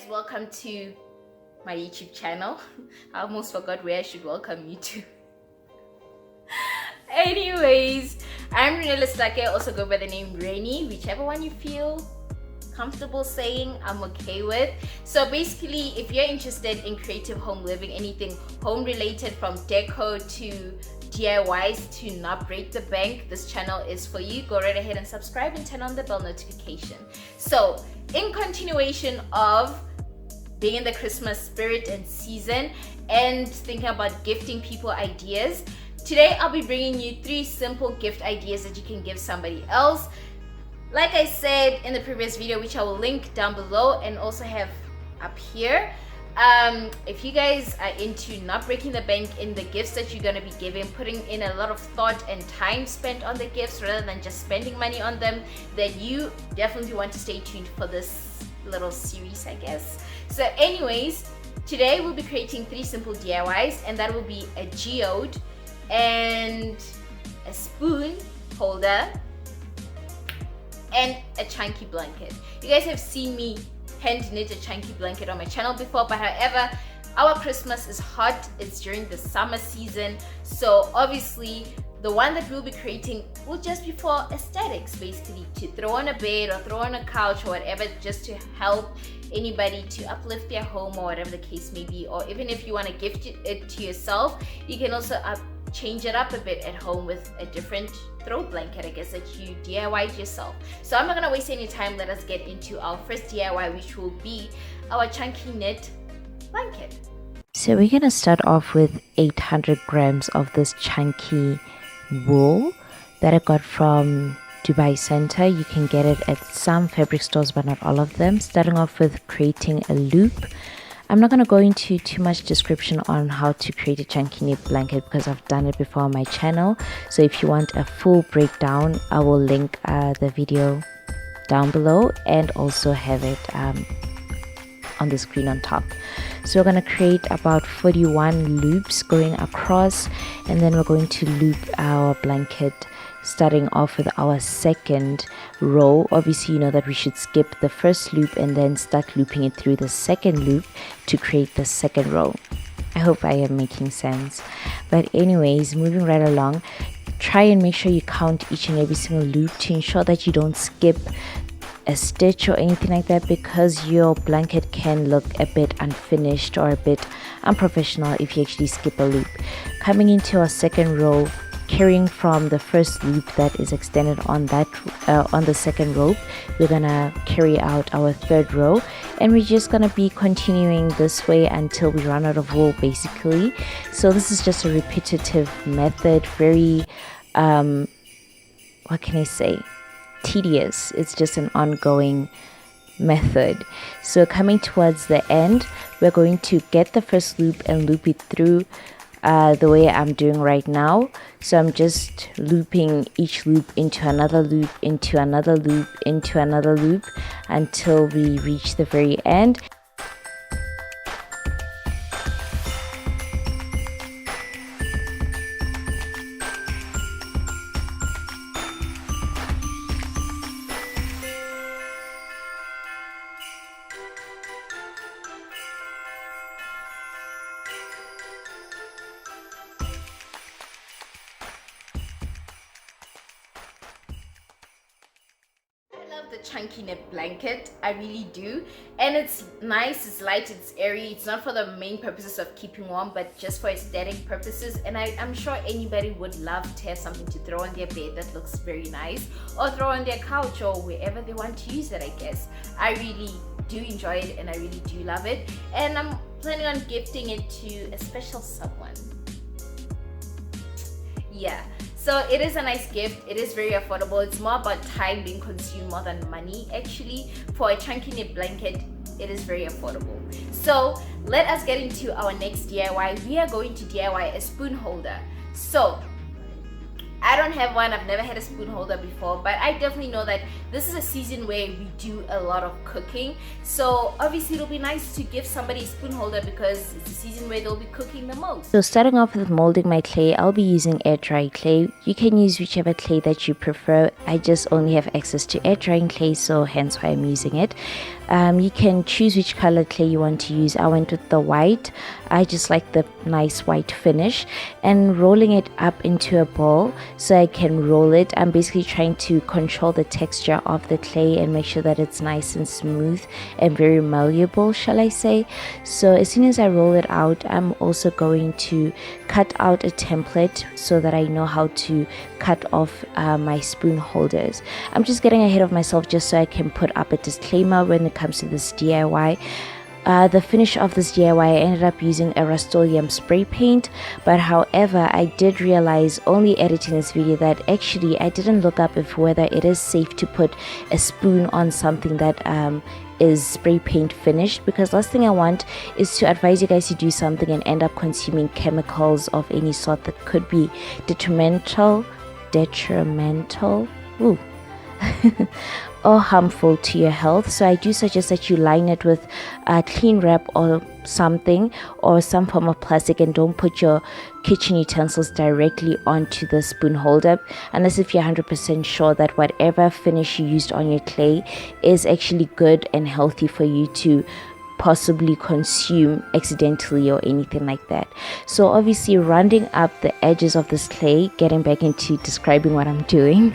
welcome to my YouTube channel. I almost forgot where I should welcome you to. Anyways, I'm Renella Stake, also go by the name Rainy, whichever one you feel comfortable saying, I'm okay with. So basically, if you're interested in creative home living, anything home related from deco to DIYs to not break the bank, this channel is for you. Go right ahead and subscribe and turn on the bell notification. So in continuation of being in the Christmas spirit and season and thinking about gifting people ideas, today I'll be bringing you 3 simple gift ideas that you can give somebody else. Like I said in the previous video, which I will link down below and also have up here, if you guys are into not breaking the bank in the gifts that you're going to be giving, putting in a lot of thought and time spent on the gifts rather than just spending money on them, then you definitely want to stay tuned for this little series, I guess. So anyways, today we'll be creating 3 simple DIYs, and that will be a geode and a spoon holder and a chunky blanket. You guys have seen me hand knit a chunky blanket on my channel before, but however, our Christmas is hot, it's during the summer season, so obviously the one that we'll be creating will just be for aesthetics, basically to throw on a bed or throw on a couch or whatever, just to help anybody to uplift their home or whatever the case may be. Or even if you want to gift it to yourself, you can also change it up a bit at home with a different throw blanket, I guess, that you DIY'd yourself. So I'm not gonna waste any time. Let us get into our first DIY, which will be our chunky knit blanket. So we're gonna start off with 800 grams of this chunky wool that I got from Dubai Center. You can get it at some fabric stores, but not all of them. Starting off with creating a loop. I'm not going to go into too much description on how to create a chunky knit blanket because I've done it before on my channel. So if you want a full breakdown, I will link the video down below and also have it on the screen on top. So we're going to create about 41 loops going across, and then we're going to loop our blanket starting off with our second row. Obviously, you know that we should skip the first loop and then start looping it through the second loop to create the second row. I hope I am making sense. But anyways, moving right along, try and make sure you count each and every single loop to ensure that you don't skip a stitch or anything like that, because your blanket can look a bit unfinished or a bit unprofessional if you actually skip a loop. Coming into our second row, carrying from the first loop that is extended on that on the second rope, we're gonna carry out our third row, and we're just gonna be continuing this way until we run out of wool, basically. So this is just a repetitive method, very what can I say, tedious. It's just an ongoing method. So coming towards the end, we're going to get the first loop and loop it through the way I'm doing right now. So I'm just looping each loop into another loop, into another loop, into another loop until we reach the very end. The chunky knit blanket, I really do, and it's nice, it's light, it's airy. It's not for the main purposes of keeping warm, but just for aesthetic purposes. And I'm sure anybody would love to have something to throw on their bed that looks very nice, or throw on their couch, or wherever they want to use it, I guess. I really do enjoy it and I really do love it, and I'm planning on gifting it to a special someone. Yeah, so it is a nice gift. It is very affordable. It's more about time being consumed more than money, actually. For a chunky knit blanket, it is very affordable. So let us get into our next DIY. We are going to DIY a spoon holder. So I don't have one. I've never had a spoon holder before, but I definitely know that this is a season where we do a lot of cooking. So obviously it'll be nice to give somebody a spoon holder because it's a season where they'll be cooking the most. So starting off with molding my clay, I'll be using air dry clay. You can use whichever clay that you prefer. I just only have access to air drying clay, so hence why I'm using it. You can choose which color clay you want to use. I went with the white. I just like the nice white finish, and rolling it up into a bowl so I can roll it. I'm basically trying to control the texture of the clay and make sure that it's nice and smooth and very malleable, shall I say. So as soon as I roll it out, I'm also going to cut out a template so that I know how to cut off my spoon holders. I'm just getting ahead of myself just so I can put up a disclaimer when it comes to this DIY. The finish of this DIY, I ended up using a Rust-Oleum spray paint, but however I did realize only editing this video that actually I didn't look up if whether it is safe to put a spoon on something that is spray paint finished, because last thing I want is to advise you guys to do something and end up consuming chemicals of any sort that could be detrimental ooh or harmful to your health. So I do suggest that you line it with a clean wrap or something, or some form of plastic, and don't put your kitchen utensils directly onto the spoon holder unless if you're 100% sure that whatever finish you used on your clay is actually good and healthy for you to possibly consume accidentally or anything like that. So obviously rounding up the edges of this clay, getting back into describing what I'm doing,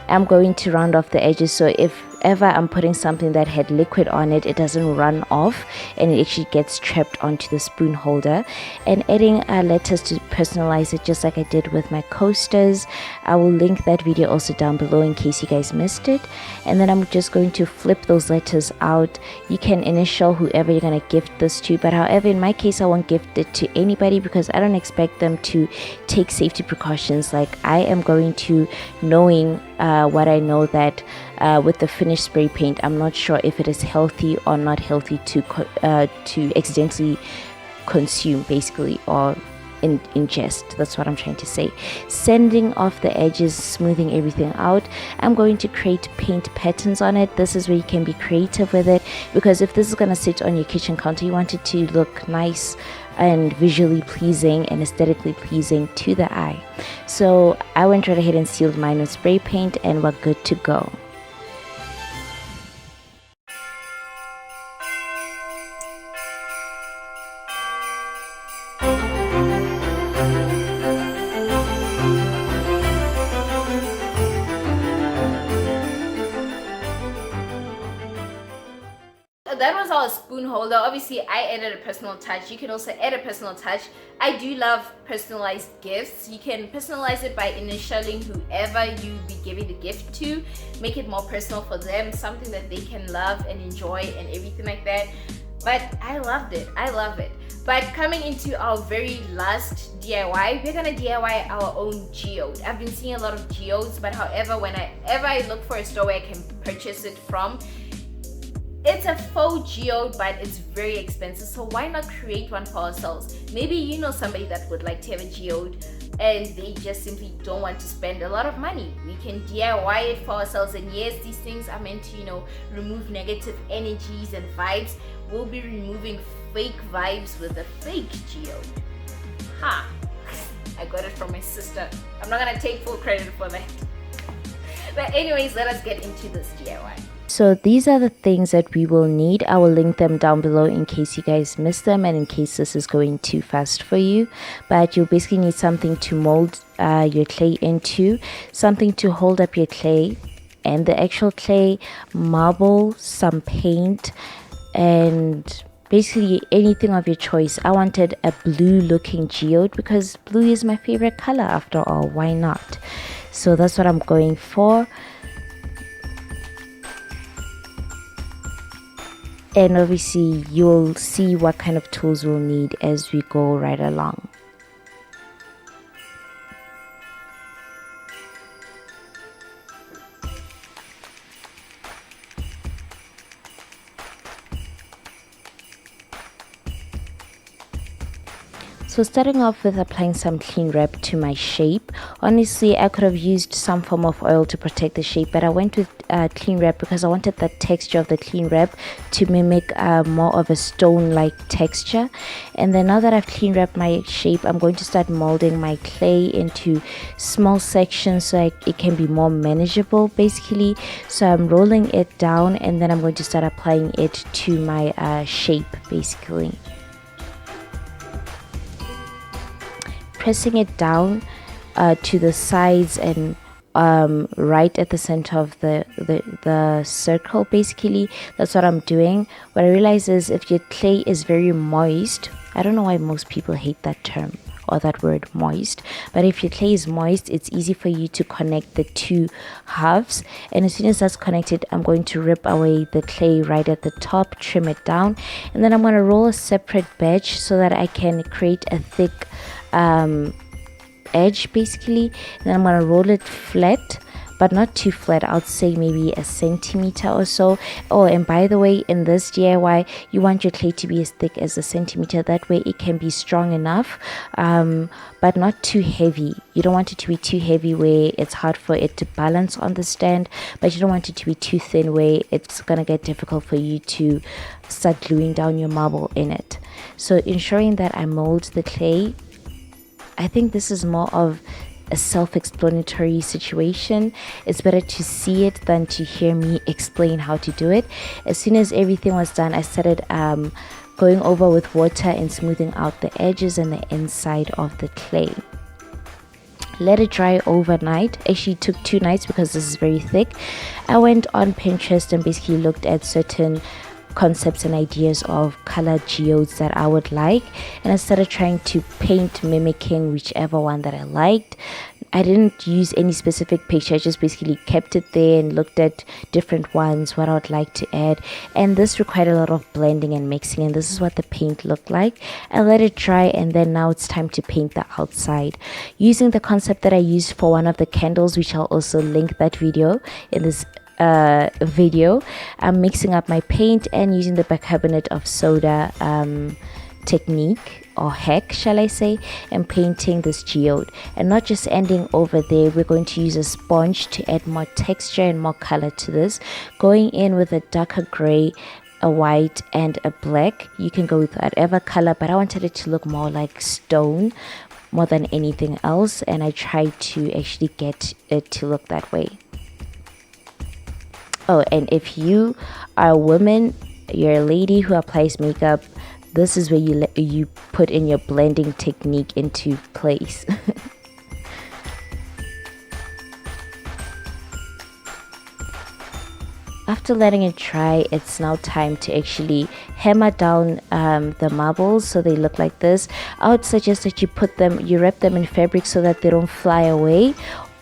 I'm going to round off the edges so if ever I'm putting something that had liquid on it, it doesn't run off and it actually gets trapped onto the spoon holder. And adding letters to personalize it, just like I did with my coasters. I will link that video also down below in case you guys missed it. And then I'm just going to flip those letters out. You can initial whoever you're going to gift this to, but however in my case I won't gift it to anybody because I don't expect them to take safety precautions like I am going to, knowing what I know that with the finished spray paint, I'm not sure if it is healthy or not healthy to accidentally consume, basically, or ingest. That's what I'm trying to say. Sanding off the edges, smoothing everything out. I'm going to create paint patterns on it. This is where you can be creative with it, because if this is going to sit on your kitchen counter, you want it to look nice and visually pleasing and aesthetically pleasing to the eye. So I went right ahead and sealed mine with spray paint and we're good to go. That was our spoon holder. Obviously I added a personal touch. You can also add a personal touch. I do love personalized gifts. You can personalize it by initialing whoever you be giving the gift to, make it more personal for them, something that they can love and enjoy and everything like that. But I loved it. I love it. But coming into our very last DIY, we're gonna DIY our own geode. I've been seeing a lot of geodes, but however, whenever I look for a store where I can purchase it from, it's a faux geode, but it's very expensive. So why not create one for ourselves? Maybe you know somebody that would like to have a geode and they just simply don't want to spend a lot of money. We can DIY it for ourselves. And yes, these things are meant to, remove negative energies and vibes. We'll be removing fake vibes with a fake geode. Ha! I got it from my sister. I'm not gonna take full credit for that. But anyways, let us get into this DIY. So these are the things that we will need. I will link them down below in case you guys missed them and in case this is going too fast for you. But you'll basically need something to mold your clay into, something to hold up your clay and the actual clay, marble, some paint, and basically anything of your choice. I wanted a blue looking geode because blue is my favorite color after all. Why not? So that's what I'm going for. And obviously you'll see what kind of tools we'll need as we go right along. So starting off with applying some clean wrap to my shape. Honestly, I could have used some form of oil to protect the shape, but I went with clean wrap because I wanted the texture of the clean wrap to mimic more of a stone-like texture. And then now that I've clean wrapped my shape, I'm going to start molding my clay into small sections so it can be more manageable basically. So I'm rolling it down and then I'm going to start applying it to my shape basically. Pressing it down to the sides and right at the center of the circle basically. That's what I'm doing. What I realize is if your clay is very moist, I don't know why most people hate that term or that word moist, but if your clay is moist, it's easy for you to connect the two halves. And as soon as that's connected, I'm going to rip away the clay right at the top, trim it down, and then I'm going to roll a separate batch so that I can create a thick edge basically. Then I'm gonna roll it flat, but not too flat. I'd say maybe a centimeter or so. Oh, and by the way, in this DIY, you want your clay to be as thick as a centimeter. That way it can be strong enough, but not too heavy. You don't want it to be too heavy where it's hard for it to balance on the stand, but you don't want it to be too thin where it's gonna get difficult for you to start gluing down your marble in it. So ensuring that I mold the clay, I think this is more of a self-explanatory situation. It's better to see it than to hear me explain how to do it. As soon as everything was done, I started going over with water and smoothing out the edges and the inside of the clay. Let it dry overnight. Actually took 2 nights because this is very thick. I went on Pinterest and basically looked at certain concepts and ideas of color geodes that I would like, and I started trying to paint mimicking whichever one that I liked. I didn't use any specific picture, I just basically kept it there and looked at different ones, what I would like to add, and this required a lot of blending and mixing, and this is what the paint looked like. I let it dry and then now it's time to paint the outside using the concept that I used for one of the candles, which I'll also link that video in this video. I'm mixing up my paint and using the bicarbonate of soda technique or hack, shall I say, and painting this geode, and not just ending over there. We're going to use a sponge to add more texture and more color to this, going in with a darker gray, a white and a black. You can go with whatever color, but I wanted it to look more like stone more than anything else, and I tried to actually get it to look that way. Oh, and if you are a woman, you're a lady who applies makeup, this is where you put in your blending technique into place. After letting it dry, it's now time to actually hammer down the marbles so they look like this. I would suggest that you wrap them in fabric so that they don't fly away,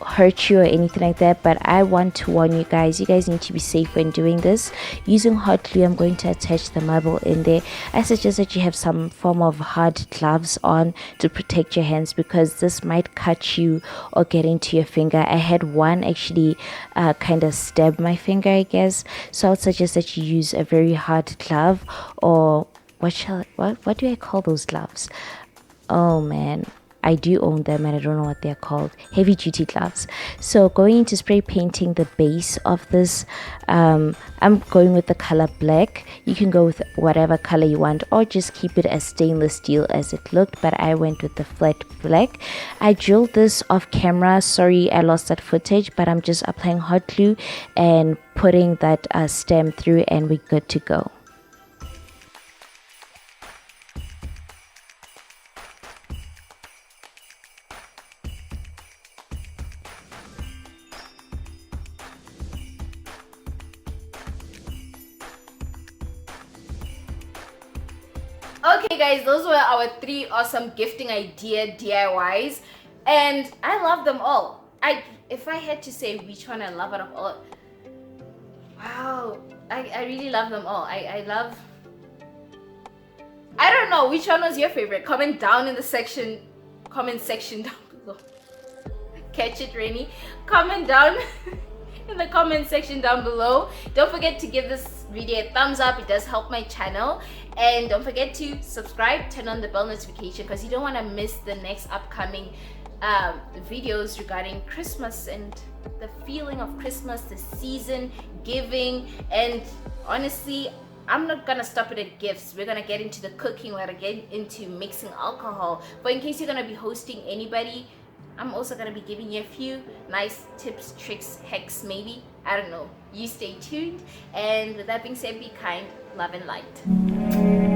hurt you or anything like that. But I want to warn you guys need to be safe when doing this. Using hot glue, I'm going to attach the marble in there. I suggest that you have some form of hard gloves on to protect your hands, because this might cut you or get into your finger. I had one actually kind of stab my finger, I guess. So I would suggest that you use a very hard glove, or what do I call those gloves? Oh man, I do own them and I don't know what they're called. Heavy duty gloves. So going into spray painting the base of this, I'm going with the color black. You can go with whatever color you want or just keep it as stainless steel as it looked, but I went with the flat black. I drilled this off camera. Sorry I lost that footage, but I'm just applying hot glue and putting that stem through and we're good to go. Okay guys, those were our 3 awesome gifting idea DIYs, and I love them all. If I had to say which one I love out of all, wow, I really love them all. I don't know, which one was your favorite? Comment down in the comment section down below. Catch it, Rainy. Comment down in the comment section down below. Don't forget to give this video a thumbs up, it does help my channel, and don't forget to subscribe, turn on the bell notification, because you don't want to miss the next upcoming videos regarding Christmas and the feeling of Christmas, the season, giving, and honestly, I'm not gonna stop it at gifts. We're gonna get into the cooking, we're gonna get into mixing alcohol. But in case you're gonna be hosting anybody, I'm also gonna be giving you a few nice tips, tricks, hacks, maybe. I don't know. You stay tuned. And with that being said, be kind, love, and light.